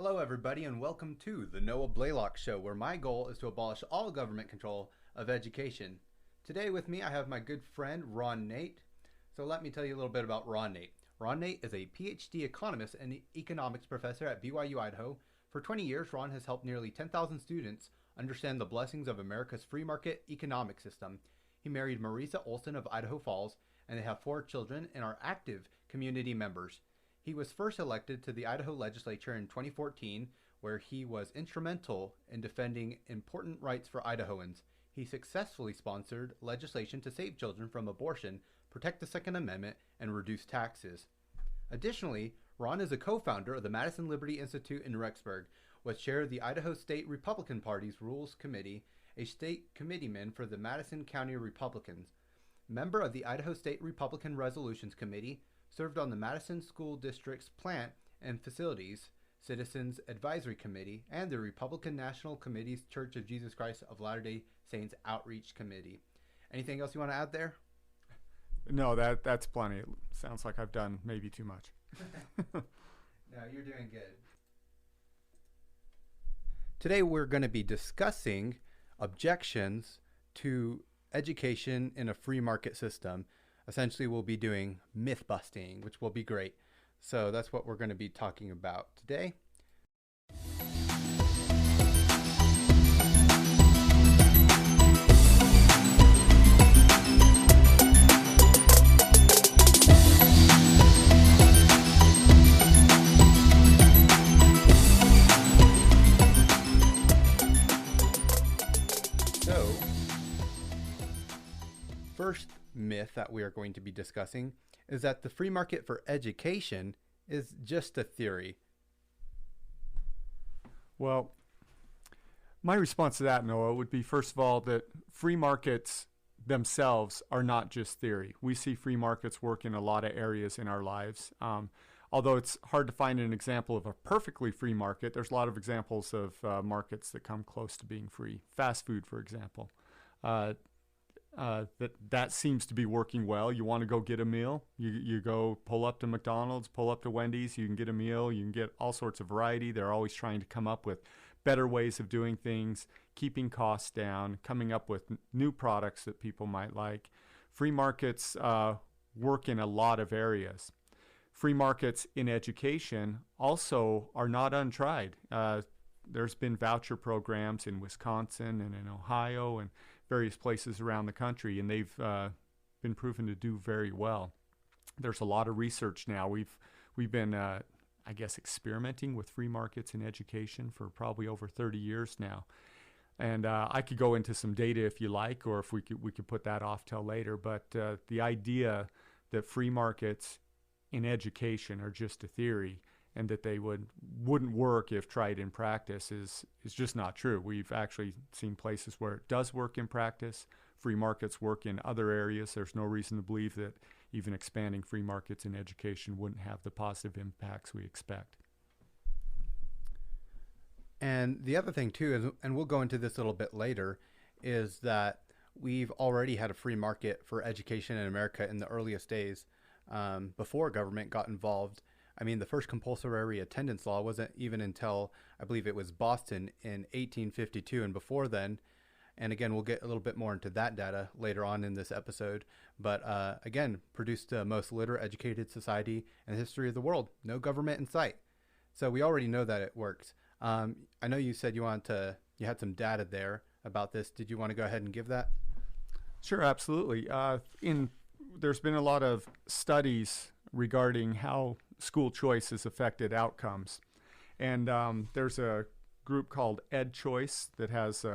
Hello, everybody, and welcome to the Noah Blaylock Show, where my goal is to abolish all government control of education. Today with me, I have my good friend, Ron Nate. So let me tell you a little bit about Ron Nate. Ron Nate is a PhD economist and economics professor at BYU-Idaho. For 20 years, Ron has helped nearly 10,000 students understand the blessings of America's free market economic system. He married Marisa Olson of Idaho Falls, and they have 4 children and are active community members. He was first elected to the Idaho legislature in 2014, where he was instrumental in defending important rights for Idahoans. He successfully sponsored legislation to save children from abortion, protect the Second Amendment, and reduce taxes. Additionally, Ron is a co-founder of the Madison Liberty Institute in Rexburg, was chair of the Idaho State Republican Party's Rules Committee, a state committeeman for the Madison County Republicans, member of the Idaho State Republican Resolutions Committee, served on the Madison School District's Plant and Facilities Citizens Advisory Committee, and the Republican National Committee's Church of Jesus Christ of Latter-day Saints Outreach Committee. Anything else you want to add there? No, that's plenty. It sounds like I've done maybe too much. No, you're doing good. Today we're going to be discussing objections to education in a free market system. Essentially, we'll be doing myth busting, which will be great. So that's what we're going to be talking about today. So, first myth that we are going to be discussing is that the free market for education is just a theory. Well, my response to that, Noah, would be, first of all, that free markets themselves are not just theory. We see free markets work in a lot of areas in our lives. Although it's hard to find an example of a perfectly free market, there's a lot of examples of markets that come close to being free. Fast food, for example. That seems to be working well. You want to go get a meal, you go pull up to McDonald's, pull up to Wendy's, you can get a meal, you can get all sorts of variety. They're always trying to come up with better ways of doing things, keeping costs down, coming up with new products that people might like. Free markets work in a lot of areas. Free markets in education also are not untried. There's been voucher programs in Wisconsin and in Ohio and various places around the country, and they've been proven to do very well. There's a lot of research now. We've been, I guess, experimenting with free markets in education for probably over 30 years now. And I could go into some data if you like, or if we could put that off till later. But the idea that free markets in education are just a theory and that they wouldn't work if tried in practice is just not true. We've actually seen places where it does work in practice. Free markets work in other areas. There's no reason to believe that even expanding free markets in education wouldn't have the positive impacts we expect. And the other thing too is, and we'll go into this a little bit later, is that we've already had a free market for education in America in the earliest days, before government got involved. I mean, the first compulsory attendance law wasn't even until, I believe it was Boston in 1852, and before then, and again, we'll get a little bit more into that data later on in this episode, but again, produced the most literate, educated society in the history of the world. No government in sight. So we already know that it works. I know you said you had some data there about this. Did you want to go ahead and give that? Sure, absolutely. There's been a lot of studies regarding how school choice has affected outcomes. And there's a group called EdChoice that has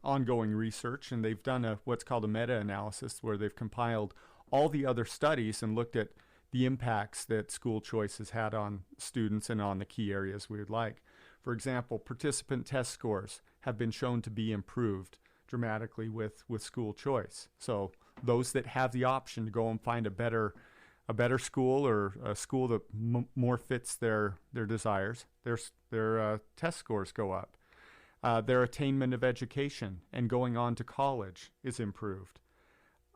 ongoing research, and they've done what's called a meta-analysis, where they've compiled all the other studies and looked at the impacts that school choice has had on students and on the key areas we would like. For example, participant test scores have been shown to be improved dramatically with school choice. So those that have the option to go and find a better school, or a school that more fits their desires, their test scores go up. Their attainment of education and going on to college is improved.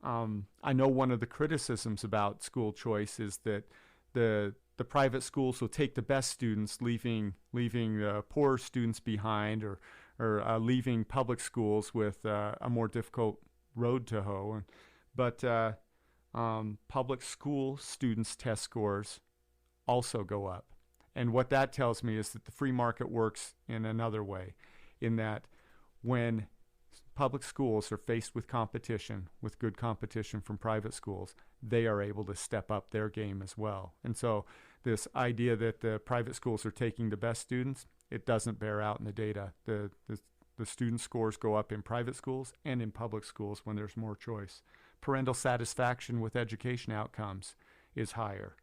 I know one of the criticisms about school choice is that the the private schools will take the best students, leaving poor students behind, or leaving public schools with a more difficult road to hoe. But public school students' test scores also go up. And what that tells me is that the free market works in another way, in that when public schools are faced with competition, with good competition from private schools, they are able to step up their game as well. And so this idea that the private schools are taking the best students, it doesn't bear out in the data. The student scores go up in private schools and in public schools when there's more choice. Parental satisfaction with education outcomes is higher.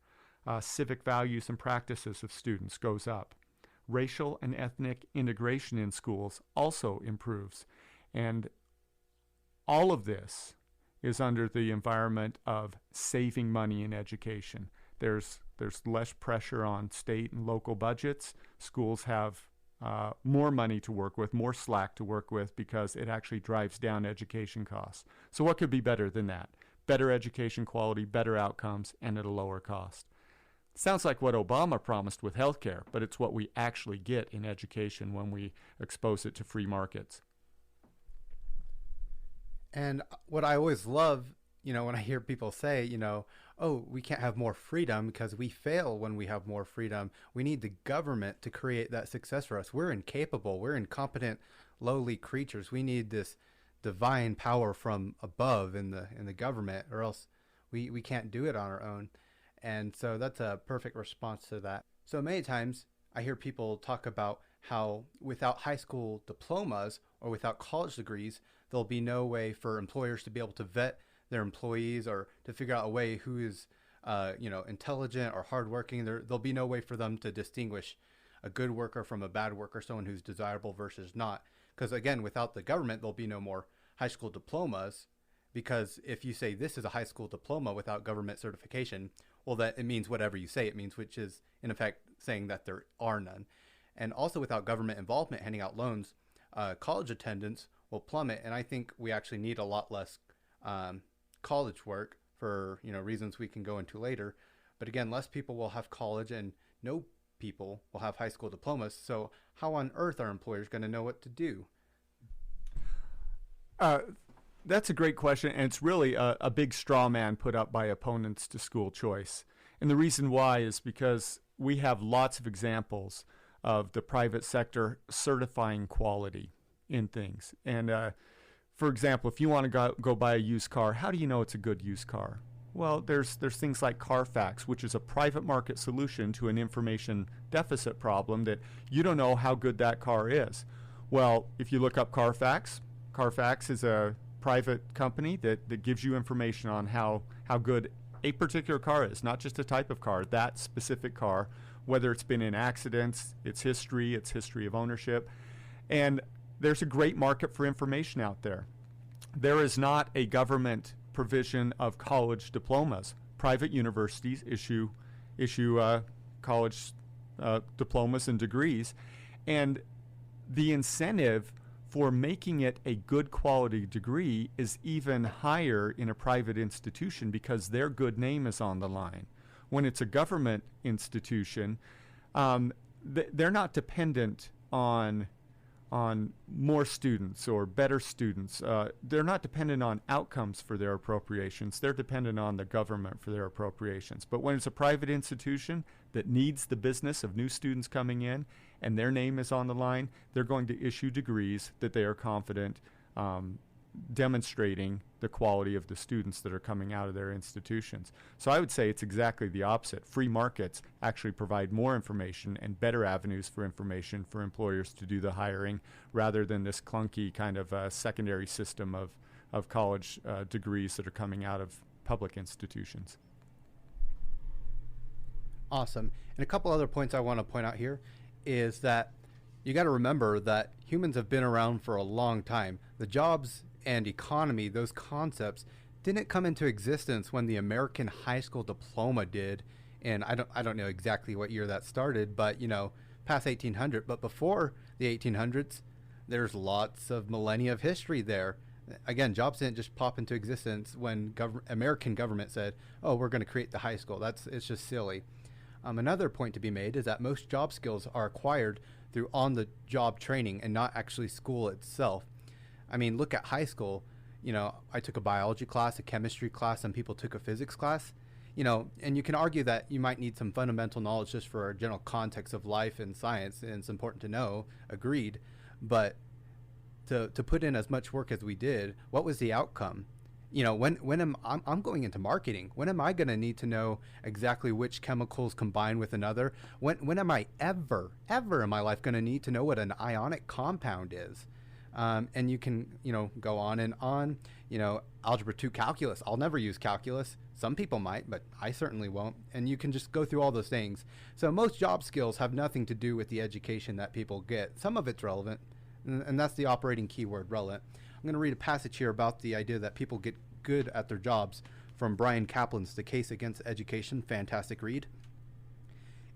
Civic values and practices of students goes up. Racial and ethnic integration in schools also improves. And all of this is under the environment of saving money in education. There's less pressure on state and local budgets. Schools have more money to work with, more slack to work with, because it actually drives down education costs. So what could be better than that? Better education quality, better outcomes, and at a lower cost. Sounds like what Obama promised with healthcare, but it's what we actually get in education when we expose it to free markets. And what I always love, when I hear people say, oh, we can't have more freedom because we fail when we have more freedom. We need the government to create that success for us. We're incapable. We're incompetent, lowly creatures. We need this divine power from above in the government, or else we can't do it on our own. And so that's a perfect response to that. So many times I hear people talk about how without high school diplomas or without college degrees, there'll be no way for employers to be able to vet their employees or to figure out a way who is, intelligent or hardworking. There'll be no way for them to distinguish a good worker from a bad worker, someone who's desirable versus not. Because again, without the government, there'll be no more high school diplomas. Because if you say this is a high school diploma without government certification, well, that it means whatever you say it means, which is in effect saying that there are none. And also without government involvement, handing out loans, college attendance will plummet. And I think we actually need a lot less college work for reasons we can go into later. But again, less people will have college and no people will have high school diplomas. So how on earth are employers going to know what to do? That's a great question, and it's really a big straw man put up by opponents to school choice. And the reason why is because we have lots of examples of the private sector certifying quality in things. And for example, if you want to go buy a used car, how do you know it's a good used car? Well, there's things like Carfax, which is a private market solution to an information deficit problem that you don't know how good that car is. Well, if you look up Carfax is a private company that gives you information on how good a particular car is, not just a type of car, that specific car, whether it's been in accidents, its history of ownership. And there's a great market for information out there. There is not a government provision of college diplomas. Private universities issue college diplomas and degrees, and the incentive for making it a good quality degree is even higher in a private institution because their good name is on the line. When it's a government institution, they're not dependent on more students or better students. They're not dependent on outcomes for their appropriations. They're dependent on the government for their appropriations. But when it's a private institution that needs the business of new students coming in and their name is on the line, they're going to issue degrees that they are confident demonstrating the quality of the students that are coming out of their institutions. So I would say it's exactly the opposite. Free markets actually provide more information and better avenues for information for employers to do the hiring rather than this clunky kind of secondary system of college degrees that are coming out of public institutions. Awesome. And a couple other points I want to point out here is that you got to remember that humans have been around for a long time. The jobs and economy, those concepts didn't come into existence when the American high school diploma did. And I don't know exactly what year that started, but past 1800. But before the 1800s, there's lots of millennia of history there. Again, jobs didn't just pop into existence when American government said, "Oh, we're going to create the high school." It's just silly. Another point to be made is that most job skills are acquired through on-the-job training and not actually school itself. I mean, look at high school. I took a biology class, a chemistry class, some people took a physics class. And you can argue that you might need some fundamental knowledge just for a general context of life and science, and it's important to know, agreed. But to put in as much work as we did, what was the outcome? I'm going into marketing. When am I going to need to know exactly which chemicals combine with another? When am I ever in my life going to need to know what an ionic compound is? And you can, go on and on. Algebra 2 calculus. I'll never use calculus. Some people might, but I certainly won't. And you can just go through all those things. So most job skills have nothing to do with the education that people get. Some of it's relevant, and that's the operating keyword, relevant. I'm going to read a passage here about the idea that people get good at their jobs from Brian Kaplan's The Case Against Education. Fantastic read.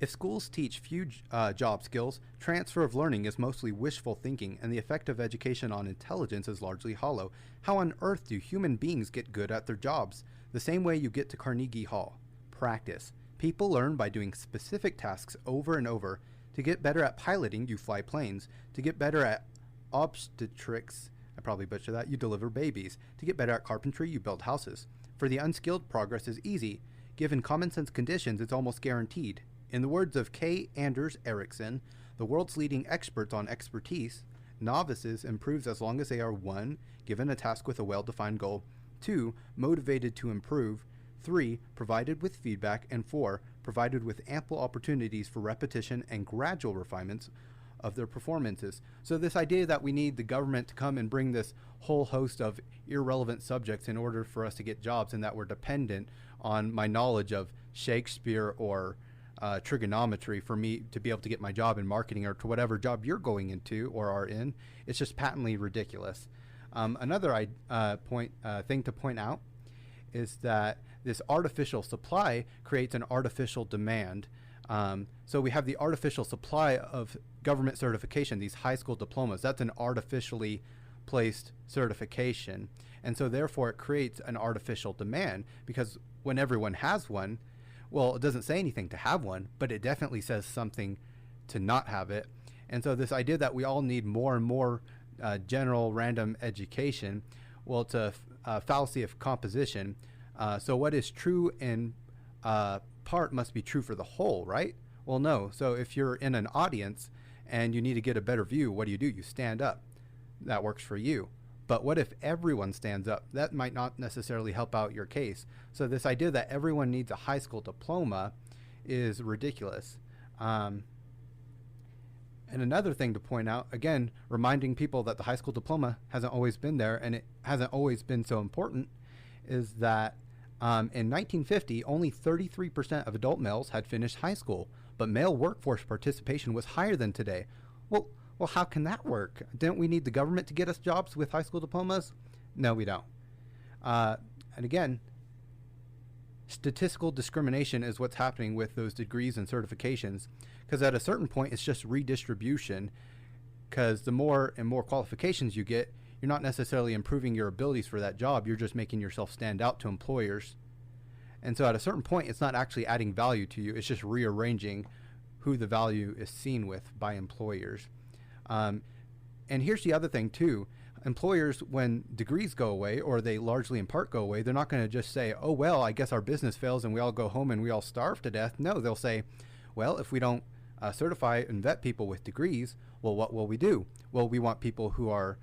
If schools teach few job skills, transfer of learning is mostly wishful thinking, and the effect of education on intelligence is largely hollow. How on earth do human beings get good at their jobs? The same way you get to Carnegie Hall. Practice. People learn by doing specific tasks over and over. To get better at piloting, you fly planes. To get better at obstetrics, I probably butchered that, you deliver babies. To get better at carpentry, you build houses. For the unskilled, progress is easy. Given common sense conditions, it's almost guaranteed. In the words of K. Anders Ericsson, the world's leading experts on expertise, novices improves as long as they are 1. Given a task with a well-defined goal, 2. Motivated to improve, 3. Provided with feedback, and 4. Provided with ample opportunities for repetition and gradual refinements of their performances. So this idea that we need the government to come and bring this whole host of irrelevant subjects in order for us to get jobs, and that we're dependent on my knowledge of Shakespeare or trigonometry for me to be able to get my job in marketing or to whatever job you're going into or are in, it's just patently ridiculous. Another thing to point out is that this artificial supply creates an artificial demand. So we have the artificial supply of government certification, these high school diplomas. That's an artificially placed certification. And so therefore it creates an artificial demand, because when everyone has one, well, it doesn't say anything to have one, but it definitely says something to not have it. And so this idea that we all need more and more general random education, well, it's a fallacy of composition. So what is true in part must be true for the whole, right? Well, no. So if you're in an audience and you need to get a better view, what do? You stand up. That works for you. But what if everyone stands up? That might not necessarily help out your case. So this idea that everyone needs a high school diploma is ridiculous. And another thing to point out, again, reminding people that the high school diploma hasn't always been there and it hasn't always been so important, is that in 1950, only 33% of adult males had finished high school, but male workforce participation was higher than today. Well, how can that work? Didn't we need the government to get us jobs with high school diplomas? No, we don't. And again, statistical discrimination is what's happening with those degrees and certifications, because at a certain point, it's just redistribution, because the more and more qualifications you get, you're not necessarily improving your abilities for that job. You're just making yourself stand out to employers. And so at a certain point, it's not actually adding value to you. It's just rearranging who the value is seen with by employers. And here's the other thing too. Employers, when degrees go away, or they largely in part go away, they're not going to just say, oh, well, I guess our business fails and we all go home and we all starve to death. No, they'll say, well, if we don't certify and vet people with degrees, well, what will we do? Well, we want people who are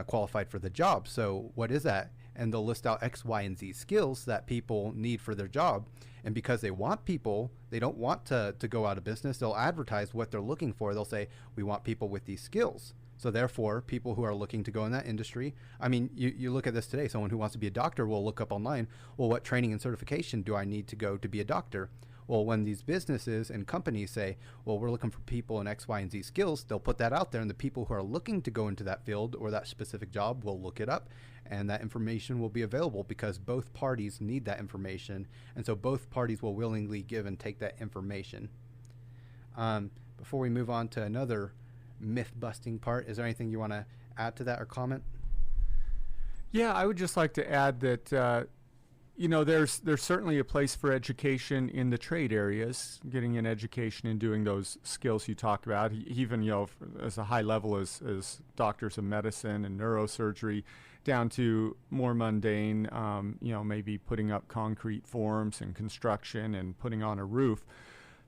qualified for the job. So what is that? And they'll list out X, Y, and Z skills that people need for their job. And because they want people, they don't want to go out of business. They'll advertise what they're looking for. They'll say, we want people with these skills. So therefore, people who are looking to go in that industry, I mean, you look at this today, someone who wants to be a doctor will look up online, well, what training and certification do I need to go to be a doctor? Well, when these businesses and companies say, well, we're looking for people in X, Y, and Z skills, they'll put that out there, and the people who are looking to go into that field or that specific job will look it up, and that information will be available because both parties need that information, and so both parties will willingly give and take that information. Before we move on to another myth-busting part, is there anything you want to add to that or comment? Yeah, I would just like to add that there's certainly a place for education in the trade areas, getting an education and doing those skills you talk about, even, as a high level as doctors of medicine and neurosurgery, down to more mundane, maybe putting up concrete forms and construction and putting on a roof,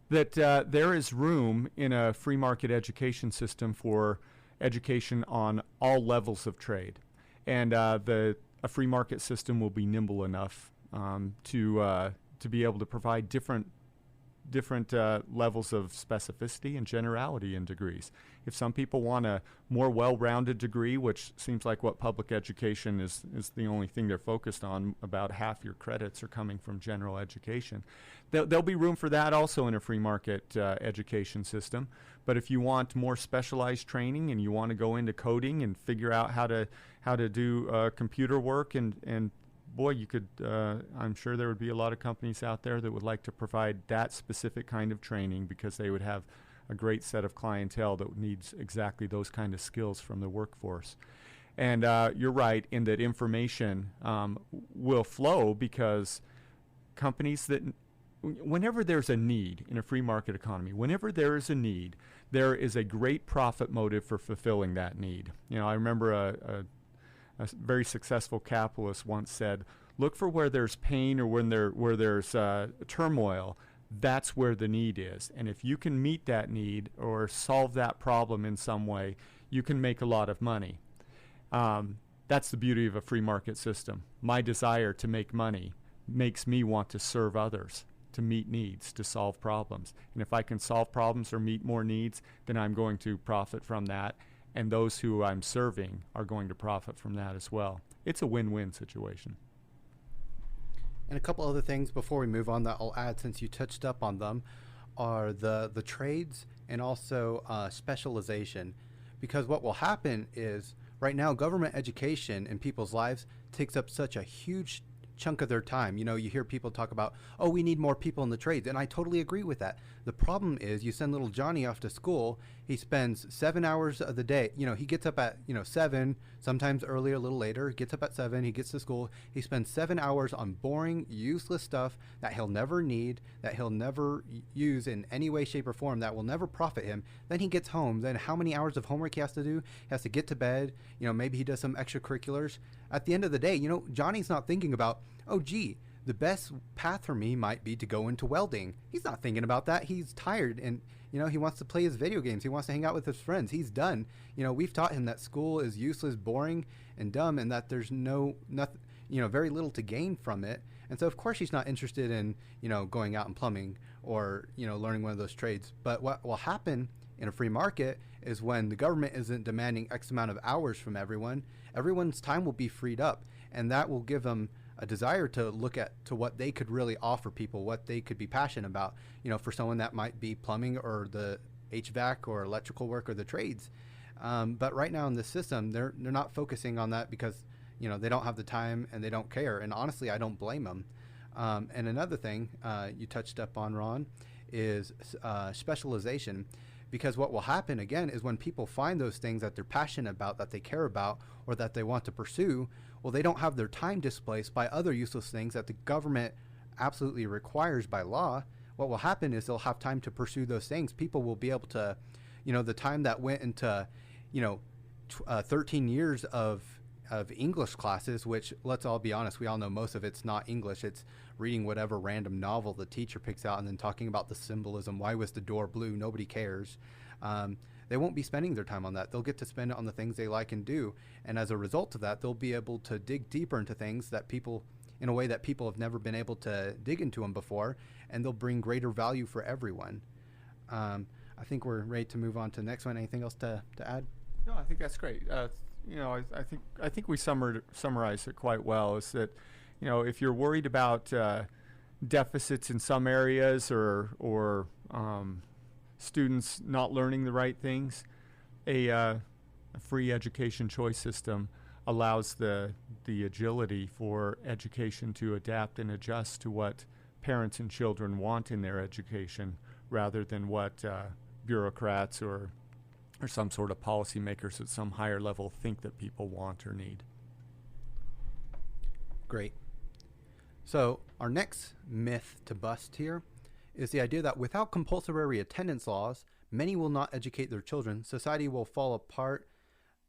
that there is room in a free market education system for education on all levels of trade. And a free market system will be nimble enough to be able to provide different levels of specificity and generality in degrees. If some people want a more well-rounded degree, which seems like what public education is the only thing they're focused on, about half your credits are coming from general education, there'll be room for that also in a free market education system. But if you want more specialized training and you want to go into coding and figure out how to do computer work and boy, you could, I'm sure there would be a lot of companies out there that would like to provide that specific kind of training because they would have a great set of clientele that needs exactly those kind of skills from the workforce. And you're right in that information will flow because companies whenever there's a need in a free market economy, whenever there is a need, there is a great profit motive for fulfilling that need. I remember a very successful capitalist once said, look for where there's pain or where there's turmoil. That's where the need is. And if you can meet that need or solve that problem in some way, you can make a lot of money. That's the beauty of a free market system. My desire to make money makes me want to serve others, to meet needs, to solve problems. And if I can solve problems or meet more needs, then I'm going to profit from that. And those who I'm serving are going to profit from that as well. It's a win-win situation. And a couple other things before we move on that I'll add, since you touched up on them, are the trades and also specialization. Because what will happen is right now government education in people's lives takes up such a huge chunk of their time. You hear people talk about, oh, we need more people in the trades, and I totally agree with that. The problem is you send little Johnny off to school, he spends 7 hours of the day, he gets up at 7, sometimes earlier, a little later, gets up at 7, he gets to school, he spends 7 hours on boring, useless stuff that he'll never need, that he'll never use in any way, shape, or form, that will never profit him. Then he gets home, then how many hours of homework he has to do? He has to get to bed, maybe he does some extracurriculars. At the end of the day, Johnny's not thinking about, oh, gee, the best path for me might be to go into welding. He's not thinking about that. He's tired and, he wants to play his video games. He wants to hang out with his friends. He's done. We've taught him that school is useless, boring, and dumb, and that there's nothing, very little to gain from it. And so, of course, he's not interested in, going out and plumbing or, learning one of those trades. But what will happen in a free market is when the government isn't demanding X amount of hours from everyone, everyone's time will be freed up, and that will give them a desire to look to what they could really offer people, what they could be passionate about, for someone that might be plumbing or the HVAC or electrical work or the trades. But right now in the system, they're not focusing on that because, they don't have the time and they don't care. And honestly, I don't blame them. And another thing you touched up on, Ron, is specialization. Because what will happen, again, is when people find those things that they're passionate about, that they care about, or that they want to pursue, well, they don't have their time displaced by other useless things that the government absolutely requires by law. What will happen is they'll have time to pursue those things. People will be able to, the time that went into, 13 years of English classes, which, let's all be honest, we all know most of it's not English. It's reading whatever random novel the teacher picks out and then talking about the symbolism. Why was the door blue? Nobody cares. They won't be spending their time on that. They'll get to spend it on the things they like and do. And as a result of that, they'll be able to dig deeper into things that people, in a way that people have never been able to dig into them before, and they'll bring greater value for everyone. I think we're ready to move on to the next one. Anything else to add? No, I think that's great. I think we summarized it quite well. Is that, if you're worried about deficits in some areas or students not learning the right things, a free education choice system allows the agility for education to adapt and adjust to what parents and children want in their education, rather than what bureaucrats or some sort of policymakers at some higher level think that people want or need. Great. So, our next myth to bust here is the idea that without compulsory attendance laws, many will not educate their children. Society will fall apart.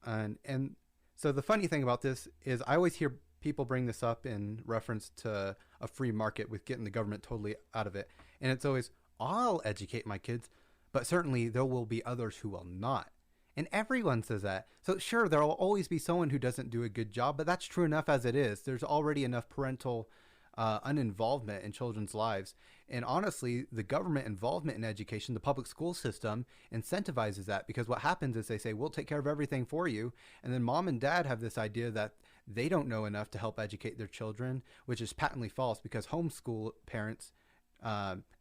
And so, the funny thing about this is, I always hear people bring this up in reference to a free market with getting the government totally out of it. And it's always, I'll educate my kids, but certainly there will be others who will not. And everyone says that. So, sure, there will always be someone who doesn't do a good job, but that's true enough as it is. There's already enough parental uninvolvement in children's lives. And honestly, the government involvement in education, the public school system, incentivizes that because what happens is they say, we'll take care of everything for you. And then mom and dad have this idea that they don't know enough to help educate their children, which is patently false because homeschool parents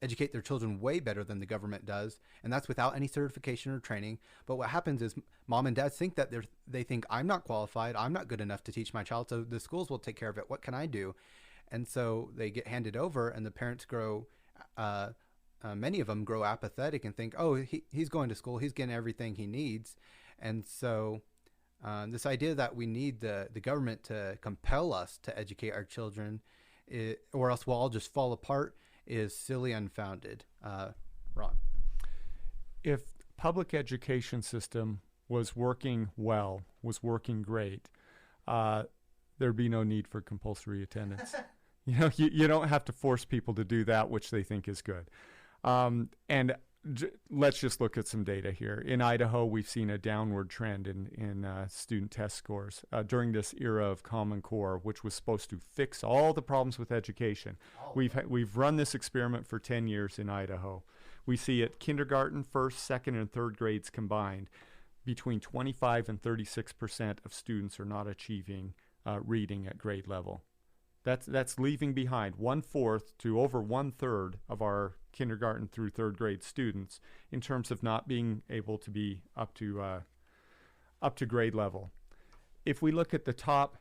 educate their children way better than the government does, and that's without any certification or training. But what happens is mom and dad think that they think I'm not qualified, I'm not good enough to teach my child, so the schools will take care of it. What can I do? And so they get handed over, and the parents grow. Many of them grow apathetic and think, "Oh, he's going to school, he's getting everything he needs," and so. This idea that we need the government to compel us to educate our children, or else we'll all just fall apart, is silly, unfounded. Ron. If public education system was working well, was working great, there'd be no need for compulsory attendance. You don't have to force people to do that which they think is good. And let's just look at some data here. In Idaho, we've seen a downward trend in student test scores during this era of Common Core, which was supposed to fix all the problems with education. We've run this experiment for 10 years in Idaho. We see at kindergarten, first, second, and third grades combined, between 25 and 36% of students are not achieving reading at grade level. That's leaving behind 1/4 to over 1/3 of our kindergarten through third grade students in terms of not being able to be up to grade level. If we look at the top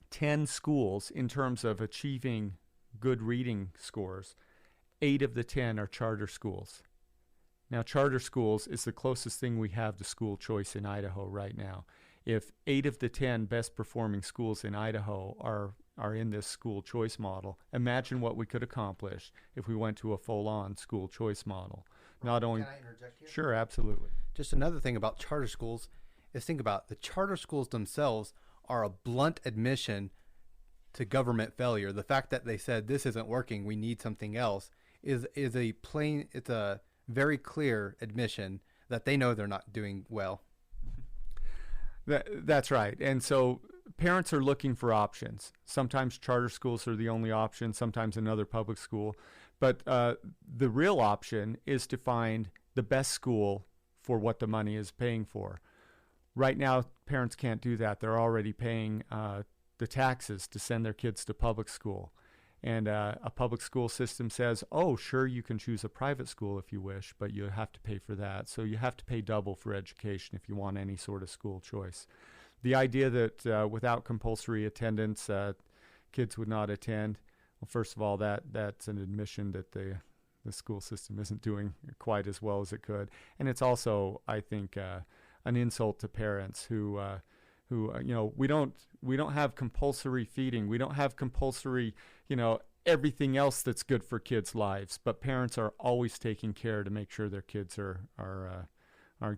10 schools in terms of achieving good reading scores, 8 of the 10 are charter schools. Now, charter schools is the closest thing we have to school choice in Idaho right now. If 8 of the 10 best performing schools in Idaho are in this school choice model, imagine what we could accomplish if we went to a full-on school choice model. Not only, can I interject here? Sure, absolutely. Just another thing about charter schools is, think about the charter schools themselves are a blunt admission to government failure. The fact that they said this isn't working, we need something else, is it's a very clear admission that they know they're not doing well. That's right. And so parents are looking for options. Sometimes charter schools are the only option, sometimes another public school. But the real option is to find the best school for what the money is paying for. Right now, parents can't do that. They're already paying the taxes to send their kids to public school. And a public school system says, oh, sure, you can choose a private school if you wish, but you have to pay for that. So you have to pay double for education if you want any sort of school choice. The idea that without compulsory attendance, kids would not attend, well, first of all, that's an admission that the school system isn't doing quite as well as it could. And it's also, I think, an insult to parents who we don't have compulsory feeding. We don't have compulsory, everything else that's good for kids' lives. But parents are always taking care to make sure their kids are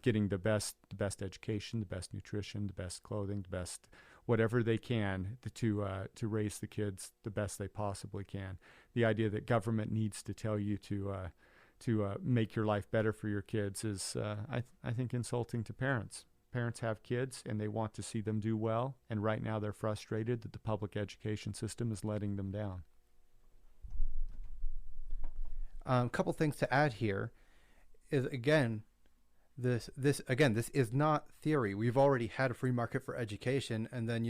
getting the best education, the best nutrition, the best clothing, the best whatever they can to raise the kids the best they possibly can. The idea that government needs to tell you to make your life better for your kids is, I think, insulting to parents. Parents have kids and they want to see them do well, and right now they're frustrated that the public education system is letting them down. A couple things to add here is, again, this is not theory. We've already had a free market for education, and then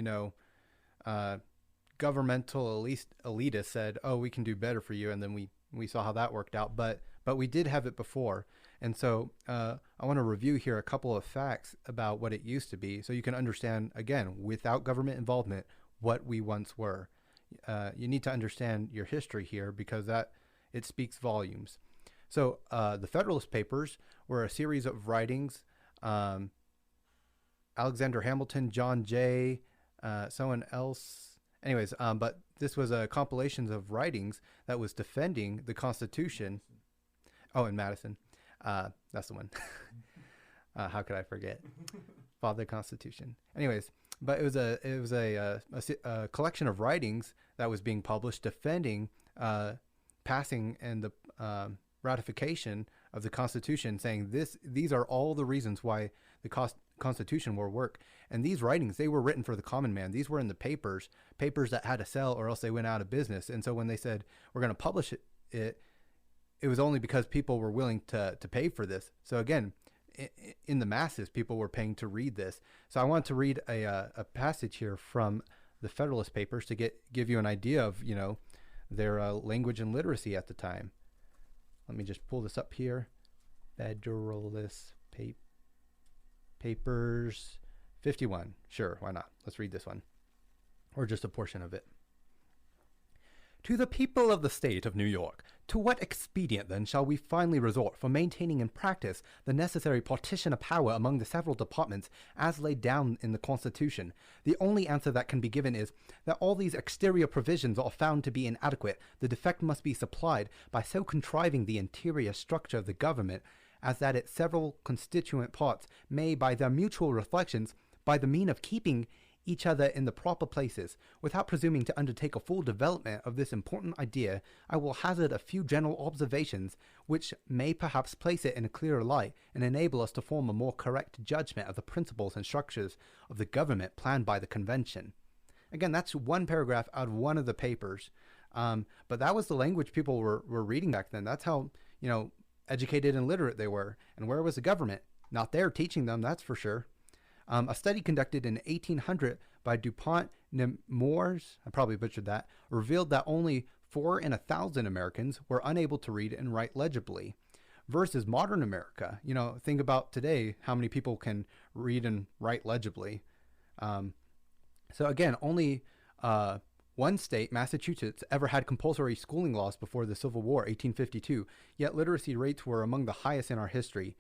governmental elitists said, "Oh, we can do better for you," and then we saw how that worked out. But we did have it before. And so I want to review here a couple of facts about what it used to be so you can understand, again, without government involvement, what we once were. You need to understand your history here because it speaks volumes. So the Federalist Papers were a series of writings. Alexander Hamilton, John Jay, someone else. Anyways, but this was a compilation of writings that was defending the Constitution. Oh, in Madison. That's the one. How could I forget? Father Constitution. Anyways, but it was a collection of writings that was being published defending passing and the ratification of the Constitution, saying these are all the reasons why the Constitution will work. And these writings, they were written for the common man. These were in the papers that had to sell, or else they went out of business. And so when they said we're going to publish it was only because people were willing to pay for this. So again, in the masses, people were paying to read this. So I want to read a passage here from the Federalist Papers to give you an idea of their language and literacy at the time. Let me just pull this up here. Federalist Papers 51. Sure, why not? Let's read this one, or just a portion of it. To the people of the state of New York, to what expedient then shall we finally resort for maintaining in practice the necessary partition of power among the several departments as laid down in the Constitution? The only answer that can be given is that all these exterior provisions are found to be inadequate. The defect must be supplied by so contriving the interior structure of the government as that its several constituent parts may, by their mutual reflections, by the mean of keeping each other in the proper places. Without presuming to undertake a full development of this important idea, I will hazard a few general observations which may perhaps place it in a clearer light and enable us to form a more correct judgment of the principles and structures of the government planned by the convention. Again, that's one paragraph out of one of the papers, but that was the language people were reading back then. That's how educated and literate they were. And where was the government? Not there teaching them, that's for sure. A study conducted in 1800 by DuPont Nemours, I probably butchered that, revealed that only 4 in 1,000 Americans were unable to read and write legibly, versus modern America. Think about today, how many people can read and write legibly. So again, only one state, Massachusetts, ever had compulsory schooling laws before the Civil War, 1852, yet literacy rates were among the highest in our history.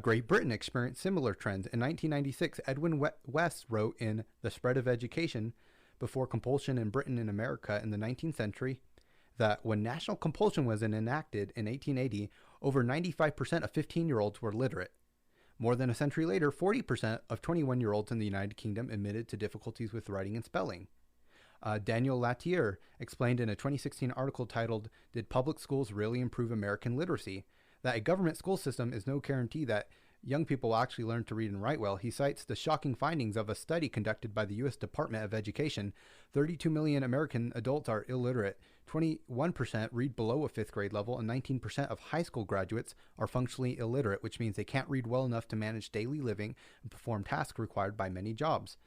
Great Britain experienced similar trends. In 1996, Edwin West wrote in The Spread of Education Before Compulsion in Britain and America in the 19th Century that when national compulsion was enacted in 1880, over 95% of 15-year-olds were literate. More than a century later, 40% of 21-year-olds in the United Kingdom admitted to difficulties with writing and spelling. Daniel Latier explained in a 2016 article titled, "Did Public Schools Really Improve American Literacy?" that a government school system is no guarantee that young people will actually learn to read and write well. He cites the shocking findings of a study conducted by the U.S. Department of Education. 32 million American adults are illiterate. 21% read below a 5th grade level, and 19% of high school graduates are functionally illiterate, which means they can't read well enough to manage daily living and perform tasks required by many jobs.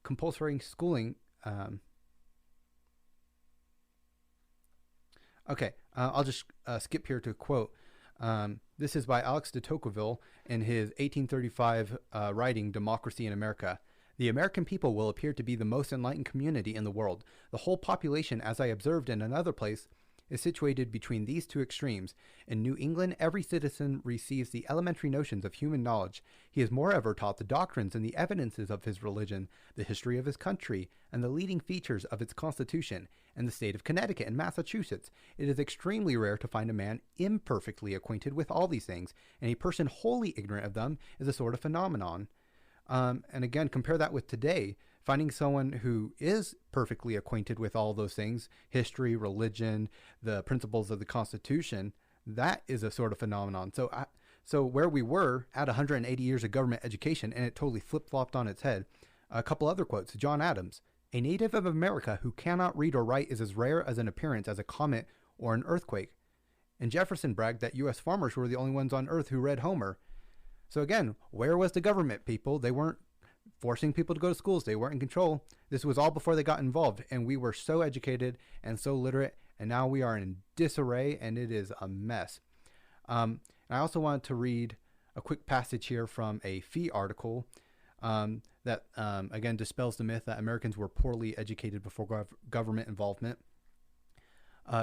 Compulsory schooling... I'll just skip here to a quote. This is by Alex de Tocqueville in his 1835 writing, Democracy in America. The American people will appear to be the most enlightened community in the world. The whole population, as I observed in another place, is situated between these two extremes. In New England, every citizen receives the elementary notions of human knowledge. He is moreover taught the doctrines and the evidences of his religion, the history of his country, and the leading features of its constitution. In the state of Connecticut and Massachusetts, it is extremely rare to find a man imperfectly acquainted with all these things, and a person wholly ignorant of them is a sort of phenomenon. And again, compare that with today. Finding someone who is perfectly acquainted with all those things, history, religion, the principles of the Constitution, that is a sort of phenomenon. So where we were at 180 years of government education, and it totally flip-flopped on its head. A couple other quotes. John Adams, a native of America who cannot read or write is as rare as an appearance as a comet or an earthquake. And Jefferson bragged that U.S. farmers were the only ones on earth who read Homer. So again, where was the government, people? They weren't forcing people to go to schools. They weren't in control. This was all before they got involved, and we were so educated and so literate, and now we are in disarray, and it is a mess. I also wanted to read a quick passage here from a FEE article that, again, dispels the myth that Americans were poorly educated before government involvement.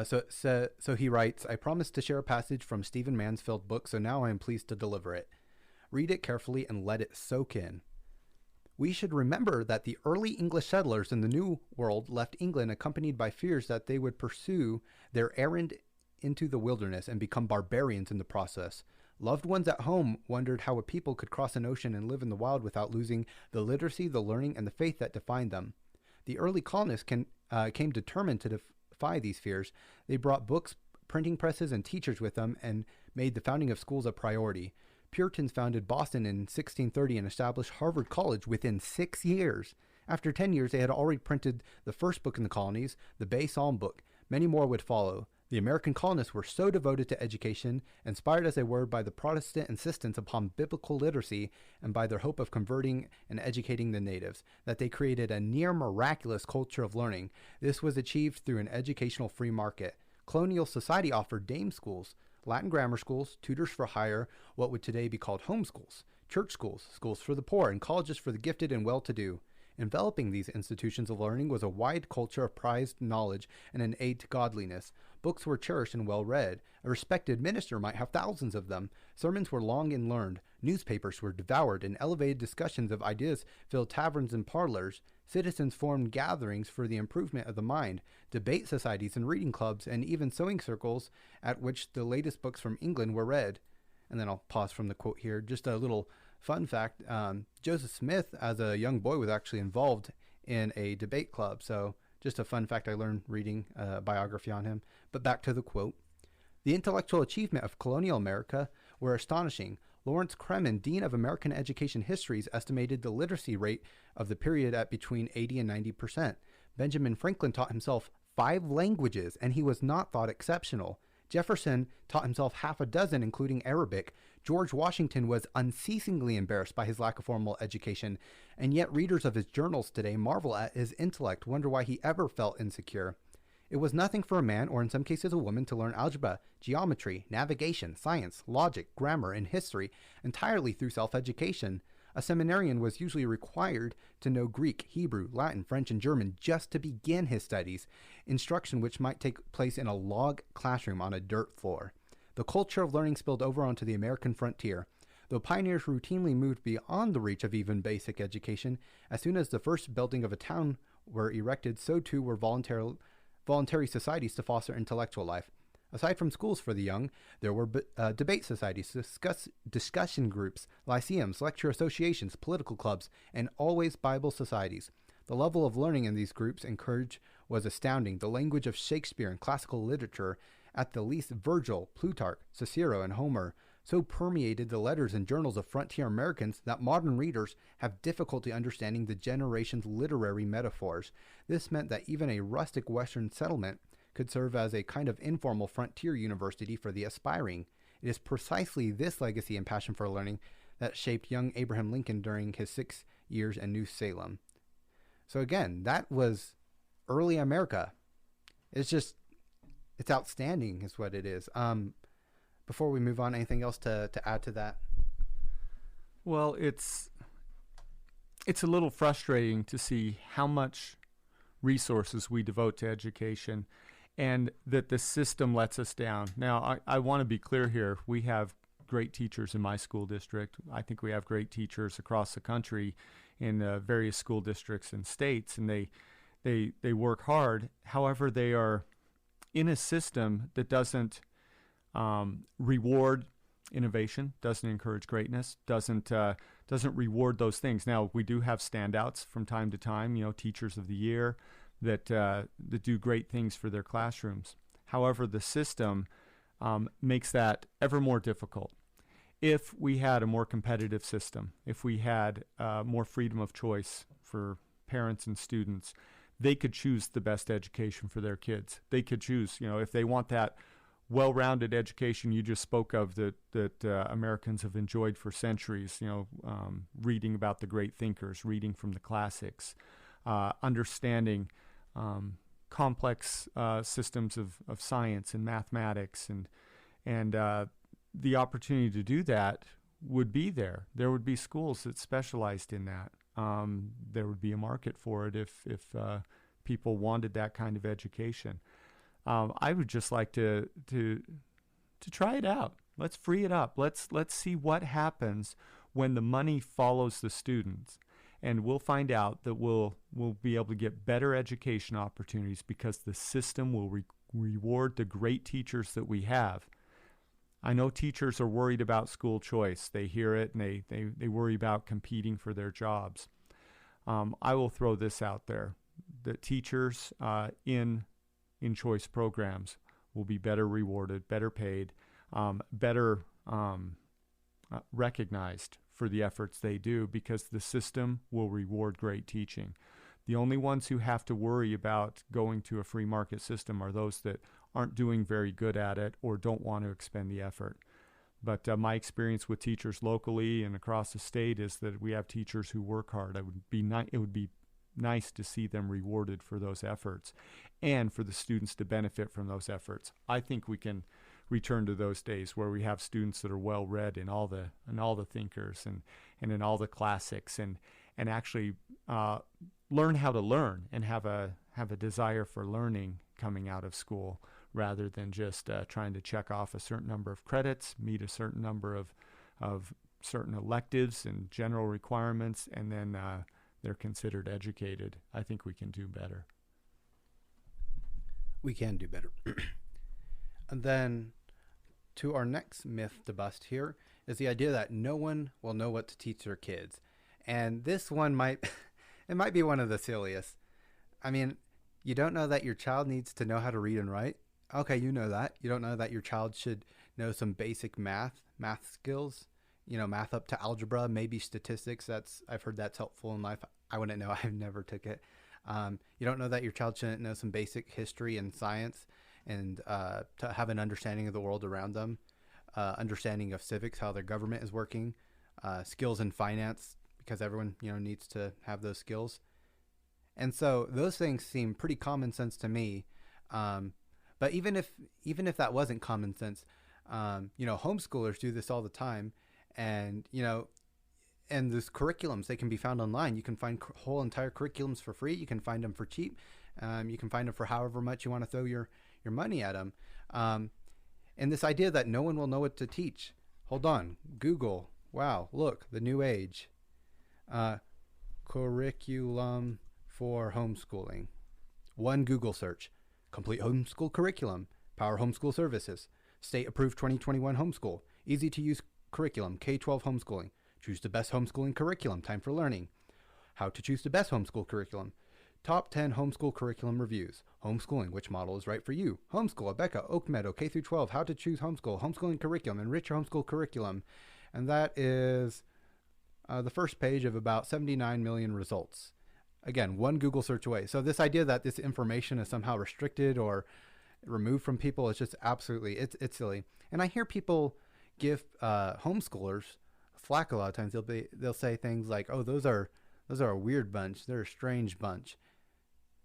So he writes, I promised to share a passage from Stephen Mansfield's book, so now I am pleased to deliver it. Read it carefully and let it soak in. We should remember that the early English settlers in the New World left England accompanied by fears that they would pursue their errand into the wilderness and become barbarians in the process. Loved ones at home wondered how a people could cross an ocean and live in the wild without losing the literacy, the learning, and the faith that defined them. The early colonists came determined to defy these fears. They brought books, printing presses, and teachers with them and made the founding of schools a priority. Puritans founded Boston in 1630 and established Harvard College within 6 years. After 10 years, they had already printed the first book in the colonies, the Bay Psalm Book. Many more would follow. The American colonists were so devoted to education, inspired as they were by the Protestant insistence upon biblical literacy and by their hope of converting and educating the natives, that they created a near miraculous culture of learning. This was achieved through an educational free market. Colonial society offered dame schools, Latin grammar schools, tutors for hire, what would today be called home schools, church schools, schools for the poor, and colleges for the gifted and well-to-do. Enveloping these institutions of learning was a wide culture of prized knowledge and an aid to godliness. Books were cherished and well read. A respected minister might have thousands of them. Sermons were long and learned. Newspapers were devoured, and elevated discussions of ideas filled taverns and parlors. Citizens formed gatherings for the improvement of the mind, debate societies and reading clubs, and even sewing circles at which the latest books from England were read. And then I'll pause from the quote here. Just a little fun fact, Joseph Smith, as a young boy, was actually involved in a debate club. So just a fun fact I learned reading a biography on him. But back to the quote. The intellectual achievement of colonial America were astonishing. Lawrence Kremen, Dean of American Education Histories, estimated the literacy rate of the period at between 80 and 90%. Benjamin Franklin taught himself 5 languages, and he was not thought exceptional. Jefferson taught himself half a dozen, including Arabic. George Washington was unceasingly embarrassed by his lack of formal education, and yet readers of his journals today marvel at his intellect, wonder why he ever felt insecure. It was nothing for a man, or in some cases a woman, to learn algebra, geometry, navigation, science, logic, grammar, and history entirely through self-education. A seminarian was usually required to know Greek, Hebrew, Latin, French, and German just to begin his studies, instruction which might take place in a log classroom on a dirt floor. The culture of learning spilled over onto the American frontier. Though pioneers routinely moved beyond the reach of even basic education, as soon as the first building of a town were erected, so too were voluntary societies to foster intellectual life. Aside from schools for the young, there were debate societies, discussion groups, lyceums, lecture associations, political clubs, and always Bible societies. The level of learning in these groups encouraged was astounding. The language of Shakespeare and classical literature, at the least Virgil, Plutarch, Cicero, and Homer, so permeated the letters and journals of frontier Americans that modern readers have difficulty understanding the generation's literary metaphors. This meant that even a rustic Western settlement could serve as a kind of informal frontier university for the aspiring. It is precisely this legacy and passion for learning that shaped young Abraham Lincoln during his 6 years in New Salem. So again, that was early America. It's outstanding is what it is. Before we move on, anything else to add to that? Well, it's a little frustrating to see how much resources we devote to education and that the system lets us down. Now, I want to be clear here. We have great teachers in my school district. I think we have great teachers across the country in various school districts and states, and they work hard. However, they are in a system that doesn't reward innovation, doesn't encourage greatness, doesn't reward those things. Now, we do have standouts from time to time, teachers of the year that do great things for their classrooms. However, the system makes that ever more difficult. If we had a more competitive system, if we had more freedom of choice for parents and students, they could choose the best education for their kids. They could choose, if they want that well-rounded education you just spoke of that Americans have enjoyed for centuries, reading about the great thinkers, reading from the classics, understanding complex systems of science and mathematics, and the opportunity to do that would be there. There would be schools that specialized in that. There would be a market for it if people wanted that kind of education. I would just like to try it out. Let's free it up. Let's see what happens when the money follows the students. And we'll find out that we'll be able to get better education opportunities because the system will reward the great teachers that we have. I know teachers are worried about school choice. They hear it and they worry about competing for their jobs. I will throw this out there. The teachers in choice programs will be better rewarded, better paid, better recognized for the efforts they do because the system will reward great teaching. The only ones who have to worry about going to a free market system are those that aren't doing very good at it or don't want to expend the effort. But my experience with teachers locally and across the state is that we have teachers who work hard. It would be nice to see them rewarded for those efforts and for the students to benefit from those efforts. I think we can return to those days where we have students that are well read in all the thinkers and in all the classics and actually learn how to learn and have a desire for learning coming out of school rather than just trying to check off a certain number of credits, meet a certain number of certain electives and general requirements, and then they're considered educated. I think we can do better. We can do better. And then to our next myth to bust here is the idea that no one will know what to teach their kids. And this one might be one of the silliest. I mean, you don't know that your child needs to know how to read and write? Okay, you know that. You don't know that your child should know some basic math skills, math up to algebra, maybe statistics. I've heard that's helpful in life. I wouldn't know. I've never took it. You don't know that your child shouldn't know some basic history and science and to have an understanding of the world around them, understanding of civics, how their government is working, skills in finance, because everyone, needs to have those skills. And so those things seem pretty common sense to me. But even if that wasn't common sense, homeschoolers do this all the time. And, and those curriculums, they can be found online. You can find whole entire curriculums for free. You can find them for cheap. You can find them for however much you want to throw your money at them. And this idea that no one will know what to teach. Hold on. Google. Wow. Look, the new age. Curriculum for homeschooling. One Google search. Complete homeschool curriculum. Power homeschool services. State approved 2021 homeschool. Easy to use curriculum. K-12 homeschooling. Choose the best homeschooling curriculum. Time for learning. How to choose the best homeschool curriculum. Top 10 homeschool curriculum reviews. Homeschooling. Which model is right for you? Homeschool. Abeka. Oak Meadow. K through 12. How to choose homeschool. Homeschooling curriculum. Enrich your homeschool curriculum. And that is the first page of about 79 million results. Again, one Google search away. So this idea that this information is somehow restricted or removed from people is just absolutely, it's silly. And I hear people give homeschoolers flack a lot of times. They'll say things like, "Oh, those are a weird bunch. They're a strange bunch."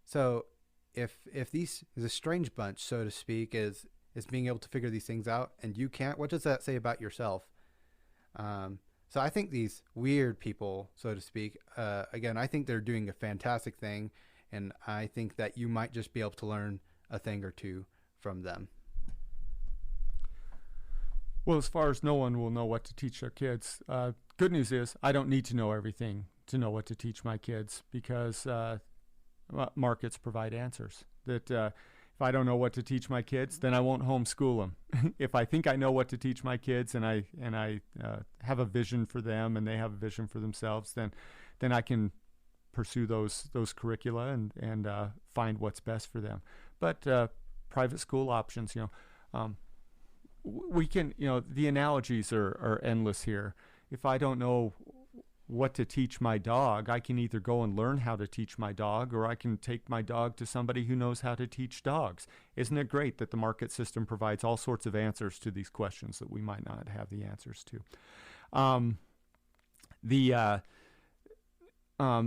So if the strange bunch, so to speak, is being able to figure these things out and you can't, what does that say about yourself? So I think these weird people, so to speak, again, I think they're doing a fantastic thing, and I think that you might just be able to learn a thing or two from them. Well, as far as no one will know what to teach their kids, good news is I don't need to know everything to know what to teach my kids because markets provide answers. That if I don't know what to teach my kids, then I won't homeschool them. If I think I know what to teach my kids and I have a vision for them and they have a vision for themselves, then I can pursue those curricula and find what's best for them. But private school options, we can, the analogies are endless here. If I don't know what to teach my dog, I can either go and learn how to teach my dog, or I can take my dog to somebody who knows how to teach dogs. Isn't it great that the market system provides all sorts of answers to these questions that we might not have the answers to?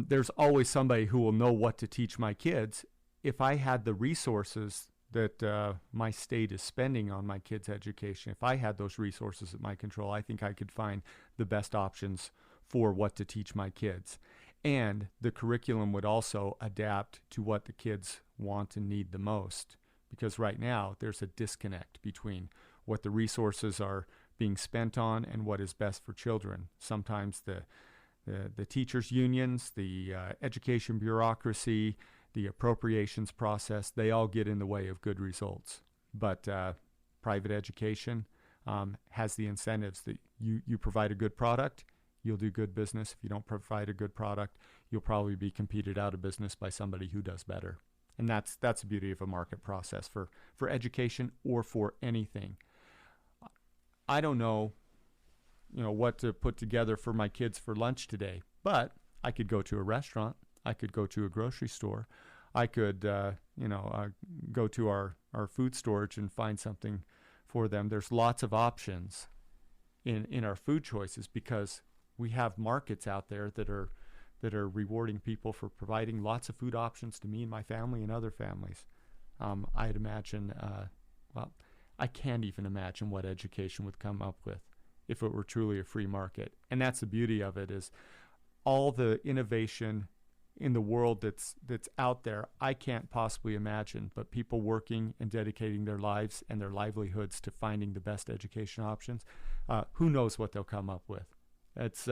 There's always somebody who will know what to teach my kids. If I had the resources that my state is spending on my kids' education, if I had those resources at my control, I think I could find the best options for what to teach my kids. And the curriculum would also adapt to what the kids want and need the most. Because right now, there's a disconnect between what the resources are being spent on and what is best for children. Sometimes the teachers' unions, the education bureaucracy, the appropriations process, they all get in the way of good results. But private education has the incentives that you provide a good product, you'll do good business. If you don't provide a good product, you'll probably be competed out of business by somebody who does better. And that's the beauty of a market process for education or for anything. I don't know, what to put together for my kids for lunch today, but I could go to a restaurant. I could go to a grocery store. I could, go to our food storage and find something for them. There's lots of options in our food choices because we have markets out there that are rewarding people for providing lots of food options to me and my family and other families. I'd imagine, I can't even imagine what education would come up with if it were truly a free market. And that's the beauty of it, is all the innovation in the world that's out there, I can't possibly imagine, but people working and dedicating their lives and their livelihoods to finding the best education options, who knows what they'll come up with. It's,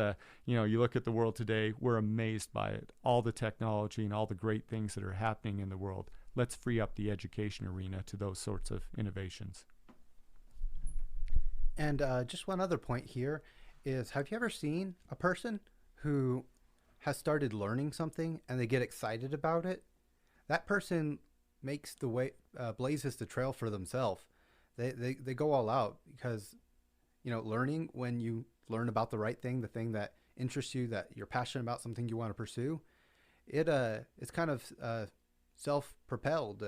you look at the world today, we're amazed by it, all the technology and all the great things that are happening in the world. Let's free up the education arena to those sorts of innovations. And just one other point here is, have you ever seen a person who has started learning something and they get excited about it? That person makes the way, blazes the trail for themselves. They go all out because, learning, when you learn about the right thing, the thing that interests you, that you're passionate about, something you want to pursue, it's kind of self-propelled.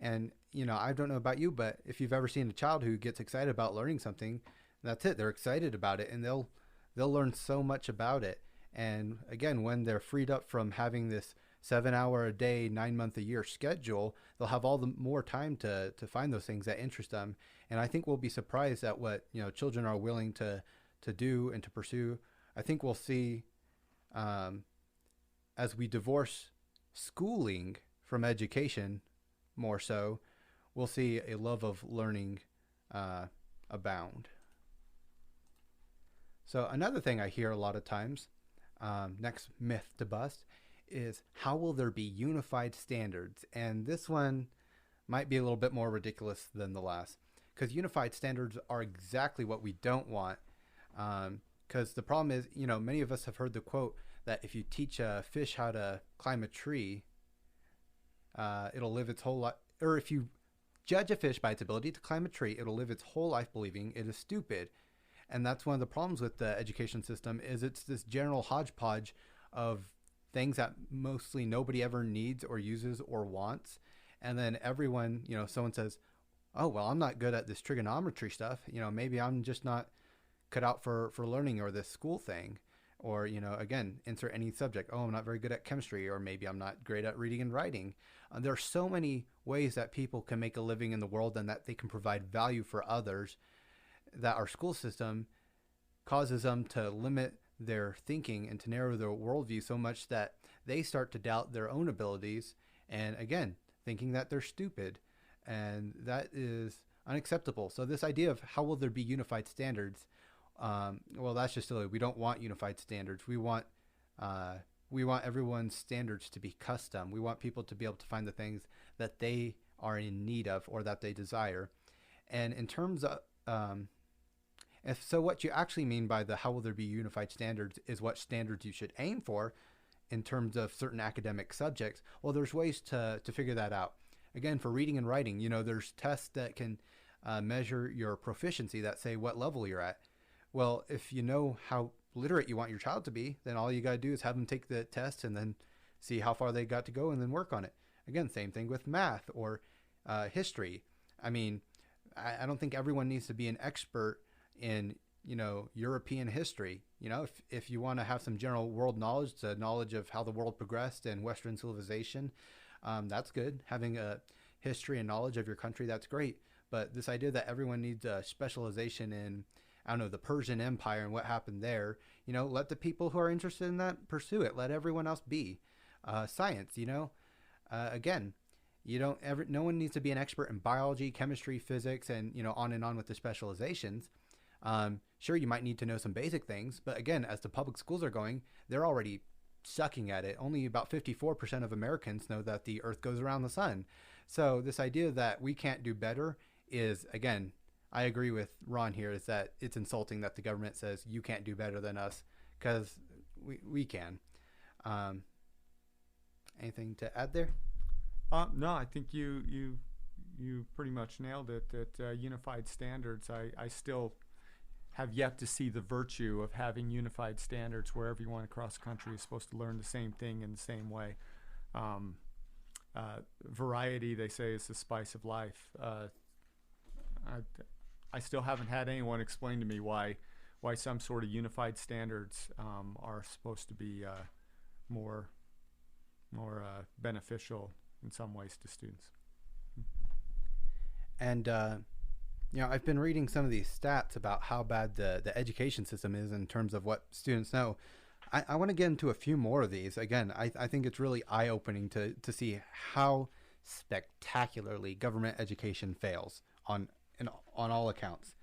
And I don't know about you, but if you've ever seen a child who gets excited about learning something, that's it. They're excited about it, and they'll learn so much about it. And again, when they're freed up from having this 7-hour a day, 9-month a year schedule, they'll have all the more time to find those things that interest them. And I think we'll be surprised at what children are willing to do and to pursue. I think we'll see, as we divorce schooling from education more so, we'll see a love of learning abound. So another thing I hear a lot of times, next myth to bust, is how will there be unified standards? And this one might be a little bit more ridiculous than the last, because unified standards are exactly what we don't want. Because the problem is, many of us have heard the quote that if you teach a fish how to climb a tree, it'll live its whole life, or if you judge a fish by its ability to climb a tree, it'll live its whole life believing it is stupid. And that's one of the problems with the education system, is it's this general hodgepodge of things that mostly nobody ever needs or uses or wants. And then everyone, someone says, oh, well, I'm not good at this trigonometry stuff. Maybe I'm just not cut out for learning, or this school thing. Or, again, insert any subject. Oh, I'm not very good at chemistry, or maybe I'm not great at reading and writing. There are so many ways that people can make a living in the world and that they can provide value for others, that our school system causes them to limit their thinking and to narrow their worldview so much that they start to doubt their own abilities, and again, thinking that they're stupid. And that is unacceptable. So this idea of how will there be unified standards, well, that's just silly. We don't want unified standards. We want everyone's standards to be custom. We want people to be able to find the things that they are in need of or that they desire. And in terms of so what you actually mean by the how will there be unified standards is what standards you should aim for in terms of certain academic subjects. Well, there's ways to figure that out. Again, for reading and writing, there's tests that can measure your proficiency, that say what level you're at. Well, if you know how literate you want your child to be, then all you got to do is have them take the test and then see how far they got to go and then work on it. Again, same thing with math or history. I mean, I don't think everyone needs to be an expert in, European history. If you want to have some general world knowledge, the knowledge of how the world progressed and Western civilization, that's good. Having a history and knowledge of your country, that's great. But this idea that everyone needs a specialization in, the Persian Empire and what happened there, let the people who are interested in that pursue it. Let everyone else be. Science, again, no one needs to be an expert in biology, chemistry, physics, and, on with the specializations. Sure, you might need to know some basic things, but again, as the public schools are going, they're already sucking at it. Only about 54% of Americans know that the earth goes around the sun. So this idea that we can't do better is, again, I agree with Ron here, is that it's insulting that the government says you can't do better than us, because we can. Um, Anything to add there? No, I think you pretty much nailed it. That unified standards, I still have yet to see the virtue of having unified standards where everyone across the country is supposed to learn the same thing in the same way. Variety, they say, is the spice of life. I still haven't had anyone explain to me why some sort of unified standards are supposed to be more beneficial in some ways to students. And I've been reading some of these stats about how bad the education system is in terms of what students know. I want to get into a few more of these. Again, I think it's really eye-opening to see how spectacularly government education fails on all accounts.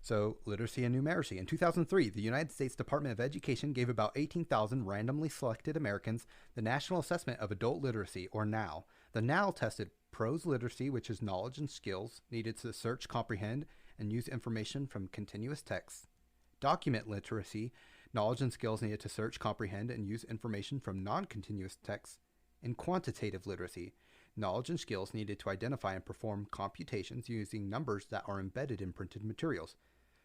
So literacy and numeracy. In 2003, the United States Department of Education gave about 18,000 randomly selected Americans the National Assessment of Adult Literacy, or NAL. The NAL tested prose literacy, which is knowledge and skills needed to search, comprehend, and use information from continuous text. Document literacy, knowledge and skills needed to search, comprehend, and use information from non-continuous text. And quantitative literacy, knowledge and skills needed to identify and perform computations using numbers that are embedded in printed materials.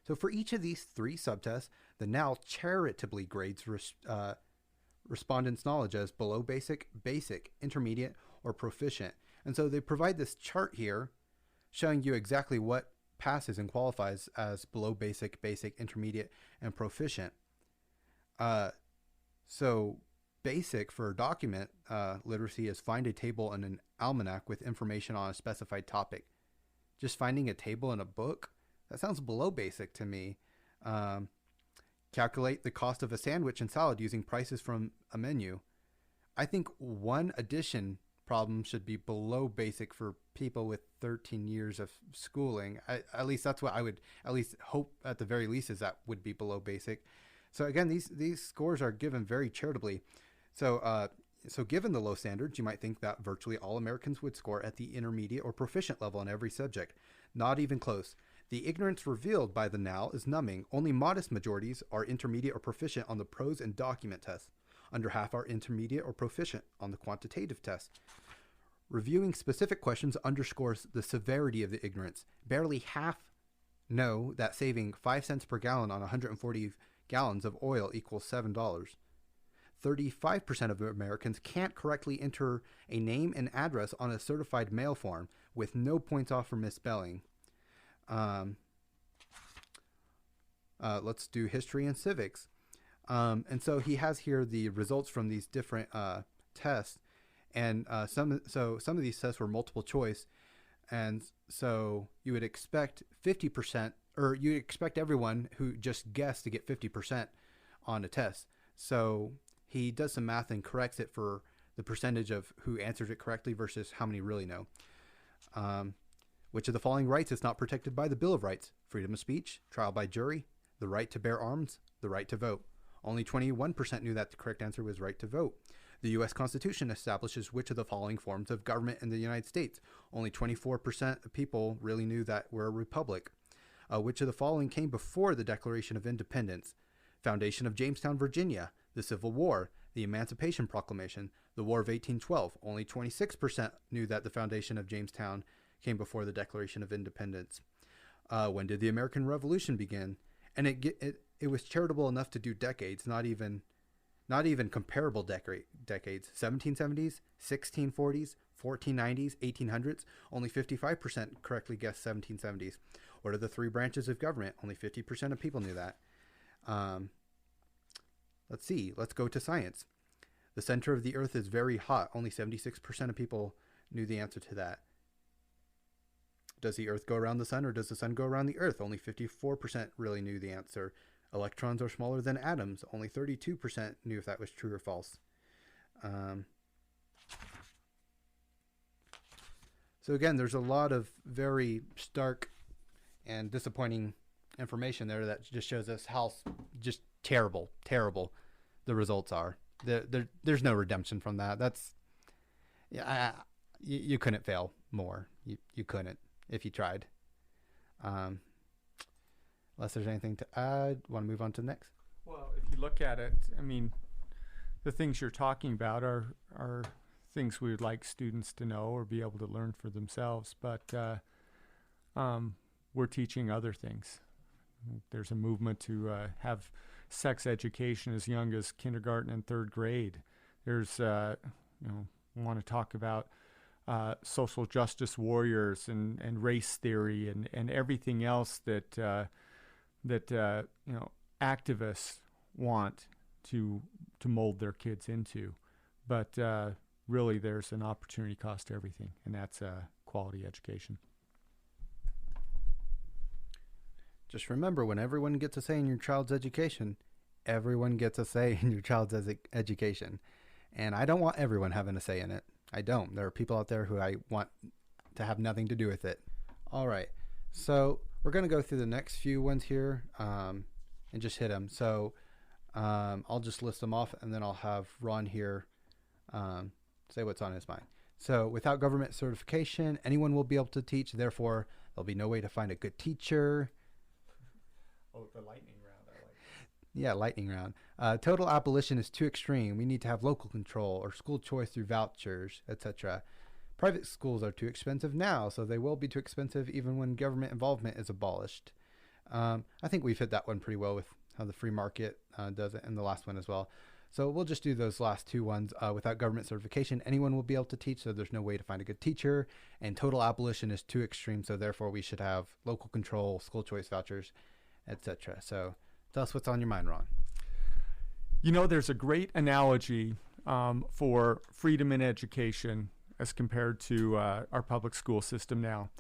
So for each of these three subtests, the NAL charitably grades respondents' knowledge as below basic, basic, intermediate, or proficient. And so they provide this chart here showing you exactly what passes and qualifies as below basic, basic, intermediate, and proficient. So basic for document literacy is find a table in an almanac with information on a specified topic. Just finding a table in a book, that sounds below basic to me. Calculate the cost of a sandwich and salad using prices from a menu. I think one addition problem should be below basic for people with 13 years of schooling. At least that's what I would at least hope, at the very least, is that would be below basic. So again, these scores are given very charitably. So given the low standards, you might think that virtually all Americans would score at the intermediate or proficient level in every subject. Not even close. The ignorance revealed by the NAL is numbing. Only modest majorities are intermediate or proficient on the prose and document tests. Under half are intermediate or proficient on the quantitative test. Reviewing specific questions underscores the severity of the ignorance. Barely half know that saving 5 cents per gallon on 140 gallons of oil equals $7. 35% of Americans can't correctly enter a name and address on a certified mail form, with no points off for misspelling. Let's do history and civics. And so he has here the results from these different tests, and some of these tests were multiple choice, and so you would expect 50%, or you expect everyone who just guessed to get 50% on a test. So he does some math and corrects it for the percentage of who answers it correctly versus how many really know. Which of the following rights is not protected by the Bill of Rights? Freedom of speech, trial by jury, the right to bear arms, the right to vote. Only 21% knew that the correct answer was right to vote. The U.S. Constitution establishes which of the following forms of government in the United States? Only 24% of people really knew that we're a republic. Which of the following came before the Declaration of Independence? Foundation of Jamestown, Virginia, the Civil War, the Emancipation Proclamation, the War of 1812. Only 26% knew that the foundation of Jamestown came before the Declaration of Independence. When did the American Revolution begin? And it was charitable enough to do decades, not even comparable decades. 1770s, 1640s, 1490s, 1800s. Only 55% correctly guessed 1770s. What are the three branches of government? Only 50% of people knew that. Let's see. Let's go to science. The center of the earth is very hot. Only 76% of people knew the answer to that. Does the earth go around the sun, or does the sun go around the earth? Only 54% really knew the answer. Electrons are smaller than atoms. Only 32% knew if that was true or false. So again, there's a lot of very stark and disappointing information there that just shows us how just terrible the results are. There's no redemption from that. That's you couldn't fail more. You couldn't if you tried. Unless there's anything to add, want to move on to the next? Well, if you look at it, I mean, the things you're talking about are things we would like students to know or be able to learn for themselves, but we're teaching other things. There's a movement to have sex education as young as kindergarten and third grade. There's, we want to talk about social justice warriors and race theory and everything else that activists want to mold their kids into. But really, there's an opportunity cost to everything, and that's quality education. Just remember, when everyone gets a say in your child's education, everyone gets a say in your child's education. And I don't want everyone having a say in it. I don't. There are people out there who I want to have nothing to do with it. All right. So we're going to go through the next few ones here and just hit them. So I'll just list them off, and then I'll have Ron here say what's on his mind. So without government certification, anyone will be able to teach. Therefore, there'll be no way to find a good teacher. Oh, the lightning round. I like it. Yeah, lightning round. Total abolition is too extreme. We need to have local control or school choice through vouchers, etc. Private schools are too expensive now, so they will be too expensive even when government involvement is abolished. I think we've hit that one pretty well with how the free market does it, and the last one as well. So we'll just do those last two ones. Without government certification, anyone will be able to teach, so there's no way to find a good teacher. And total abolition is too extreme, so therefore we should have local control, school choice vouchers, etc. So tell us what's on your mind, Ron. You know, there's a great analogy for freedom in education as compared to our public school system now.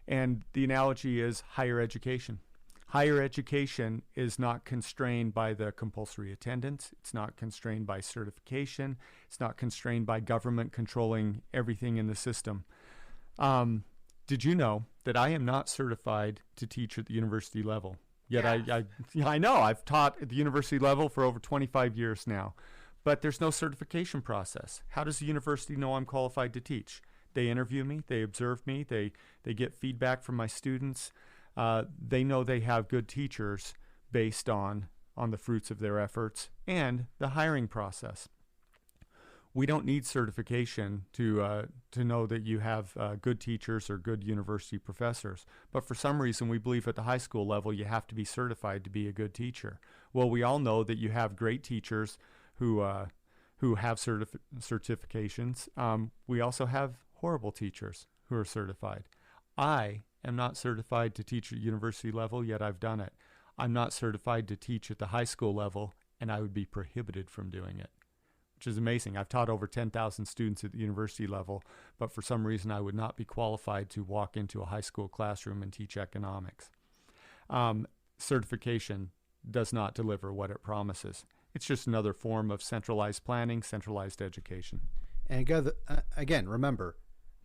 And the analogy is higher education. Higher education is not constrained by the compulsory attendance. It's not constrained by certification. It's not constrained by government controlling everything in the system. Did you know that I am not certified to teach at the university level? Yet I know I've taught at the university level for over 25 years now, but there's no certification process. How does the university know I'm qualified to teach? They interview me, they observe me, they get feedback from my students. They know they have good teachers based on the fruits of their efforts and the hiring process. We don't need certification to know that you have good teachers or good university professors. But for some reason, we believe at the high school level you have to be certified to be a good teacher. Well, we all know that you have great teachers who have certifications. We also have horrible teachers who are certified. I am not certified to teach at university level, yet I've done it. I'm not certified to teach at the high school level, and I would be prohibited from doing it, which is amazing. I've taught over 10,000 students at the university level, but for some reason I would not be qualified to walk into a high school classroom and teach economics. Certification does not deliver what it promises. It's just another form of centralized planning, centralized education. And again, remember,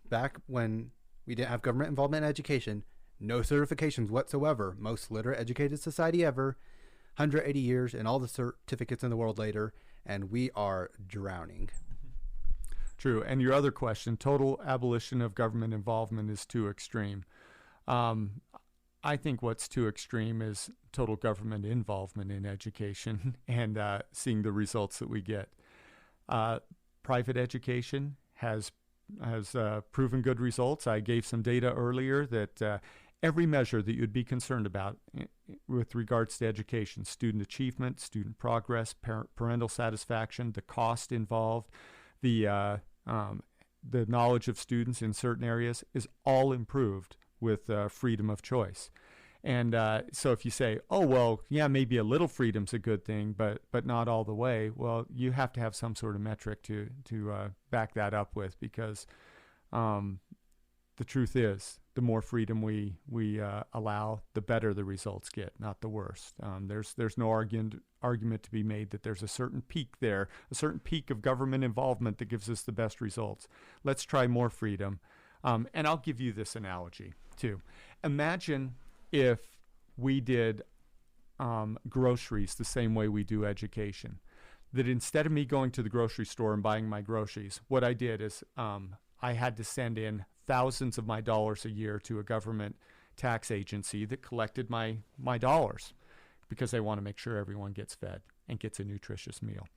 back when we didn't have government involvement in education, no certifications whatsoever, most literate, educated society ever, 180 years and all the certificates in the world later, and we are drowning. True. And your other question, total abolition of government involvement is too extreme. I think what's too extreme is total government involvement in education and seeing the results that we get. Private education has proven good results. I gave some data earlier that every measure that you'd be concerned about with regards to education, student achievement, student progress, parental satisfaction, the cost involved, the knowledge of students in certain areas is all improved with freedom of choice. And so if you say, oh, well, yeah, maybe a little freedom's a good thing, but not all the way, well, you have to have some sort of metric to back that up with, because the truth is, the more freedom we allow, the better the results get, not the worse. There's no argument to be made that there's a certain peak there, a certain peak of government involvement that gives us the best results. Let's try more freedom. And I'll give you this analogy, too. Imagine if we did groceries the same way we do education. That instead of me going to the grocery store and buying my groceries, what I did is I had to send in thousands of my dollars a year to a government tax agency that collected my dollars because they want to make sure everyone gets fed and gets a nutritious meal.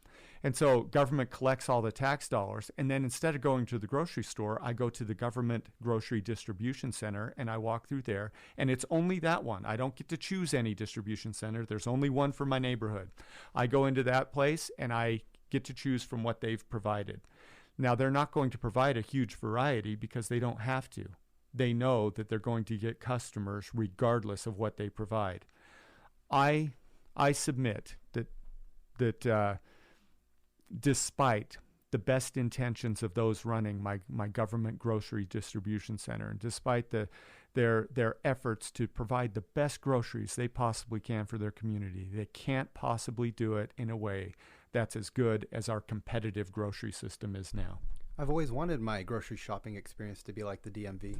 And so government collects all the tax dollars, and then instead of going to the grocery store, I go to the government grocery distribution center and I walk through there, and it's only that one. I don't get to choose any distribution center. There's only one for my neighborhood. I go into that place and I get to choose from what they've provided. Now, they're not going to provide a huge variety because they don't have to. They know that they're going to get customers regardless of what they provide. I submit that despite the best intentions of those running my government grocery distribution center, and despite their efforts to provide the best groceries they possibly can for their community, they can't possibly do it in a way that's as good as our competitive grocery system is now. I've always wanted my grocery shopping experience to be like the DMV.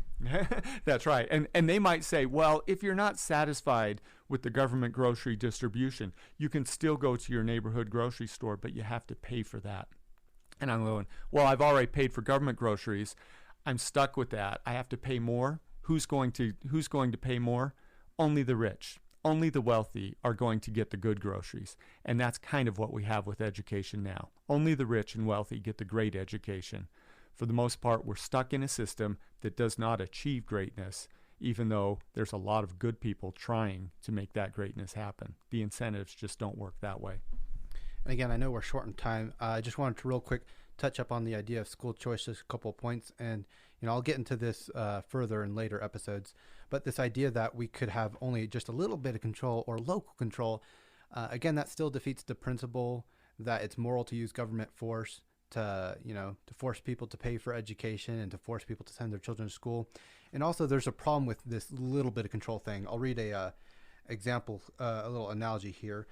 That's right. And they might say, well, if you're not satisfied with the government grocery distribution, you can still go to your neighborhood grocery store, but you have to pay for that. And I'm going, well, I've already paid for government groceries. I'm stuck with that. I have to pay more. Who's going to pay more? Only the rich. Only the wealthy are going to get the good groceries. And that's kind of what we have with education now. Only the rich and wealthy get the great education. For the most part, we're stuck in a system that does not achieve greatness, even though there's a lot of good people trying to make that greatness happen. The incentives just don't work that way. And again, I know we're short in time. I just wanted to real quick touch up on the idea of school choice, just a couple of points. And, I'll get into this further in later episodes. But this idea that we could have only just a little bit of control or local control, again, that still defeats the principle that it's moral to use government force to force people to pay for education and to force people to send their children to school. And also there's a problem with this little bit of control thing. I'll read a example, a little analogy here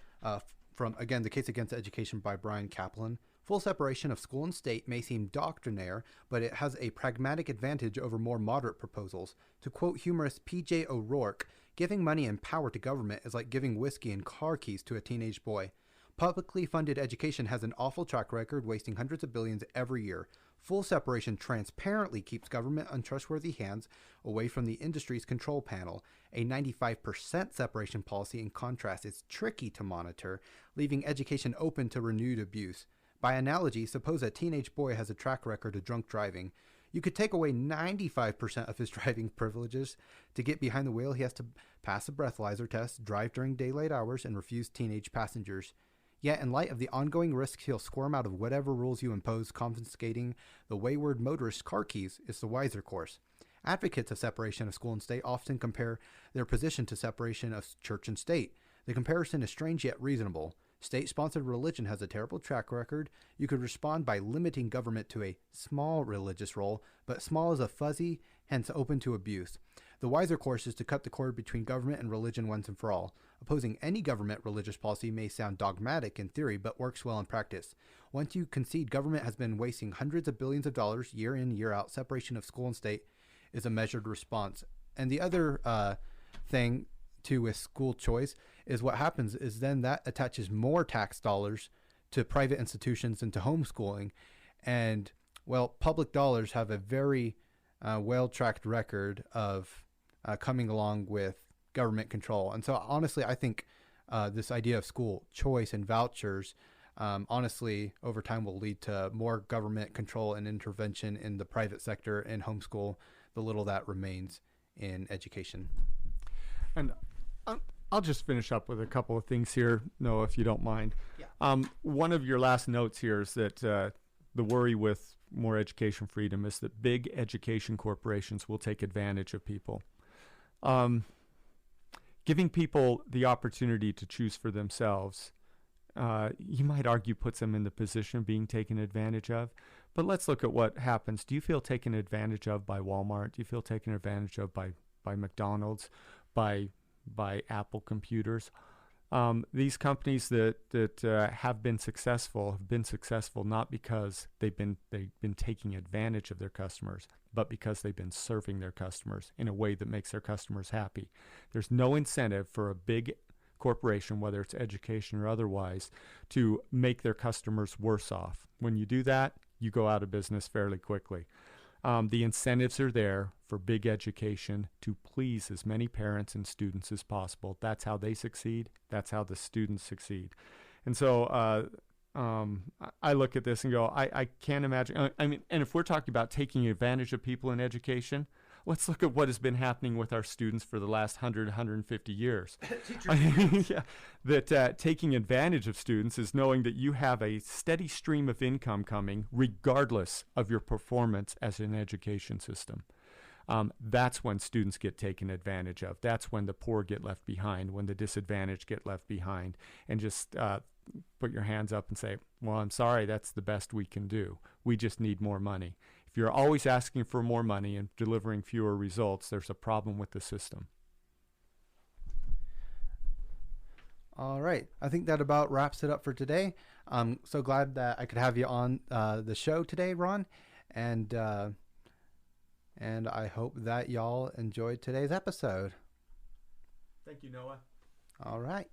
from, again, The Case Against Education by Brian Kaplan. Full separation of school and state may seem doctrinaire, but it has a pragmatic advantage over more moderate proposals. To quote humorist P.J. O'Rourke, giving money and power to government is like giving whiskey and car keys to a teenage boy. Publicly funded education has an awful track record, wasting hundreds of billions every year. Full separation transparently keeps government untrustworthy hands away from the industry's control panel. A 95% separation policy, in contrast, is tricky to monitor, leaving education open to renewed abuse. By analogy, suppose a teenage boy has a track record of drunk driving. You could take away 95% of his driving privileges. To get behind the wheel, he has to pass a breathalyzer test, drive during daylight hours, and refuse teenage passengers. Yet, in light of the ongoing risks, he'll squirm out of whatever rules you impose. Confiscating the wayward motorist's car keys is the wiser course. Advocates of separation of school and state often compare their position to separation of church and state. The comparison is strange yet reasonable. State-sponsored religion has a terrible track record. You could respond by limiting government to a small religious role, but small is a fuzzy, hence open to abuse. The wiser course is to cut the cord between government and religion once and for all. Opposing any government religious policy may sound dogmatic in theory, but works well in practice. Once you concede government has been wasting hundreds of billions of dollars year in, year out, separation of school and state is a measured response. And the other thing, too, with school choice is what happens is then that attaches more tax dollars to private institutions and to homeschooling. And, well, public dollars have a very well-tracked record of coming along with government control. And so, honestly, I think this idea of school choice and vouchers, honestly, over time will lead to more government control and intervention in the private sector and homeschool, the little that remains in education. And I'll just finish up with a couple of things here, Noah, if you don't mind. Yeah. One of your last notes here is that the worry with more education freedom is that big education corporations will take advantage of people. Giving people the opportunity to choose for themselves, you might argue puts them in the position of being taken advantage of. But let's look at what happens. Do you feel taken advantage of by Walmart? Do you feel taken advantage of by McDonald's, by Apple computers? These companies that have been successful not because they've been taking advantage of their customers, but because they've been serving their customers in a way that makes their customers happy. There's no incentive for a big corporation, whether it's education or otherwise, to make their customers worse off. When you do that, you go out of business fairly quickly. The incentives are there for big education to please as many parents and students as possible. That's how they succeed. That's how the students succeed. And so I look at this and go, I can't imagine. I mean, and if we're talking about taking advantage of people in education, let's look at what has been happening with our students for the last 150 years. Yeah, that taking advantage of students is knowing that you have a steady stream of income coming regardless of your performance as an education system. That's when students get taken advantage of. That's when the poor get left behind, when the disadvantaged get left behind. And just put your hands up and say, well, I'm sorry, that's the best we can do. We just need more money. If you're always asking for more money and delivering fewer results, there's a problem with the system. All right. I think that about wraps it up for today. I'm so glad that I could have you on the show today, Ron. And I hope that y'all enjoyed today's episode. Thank you, Noah. All right.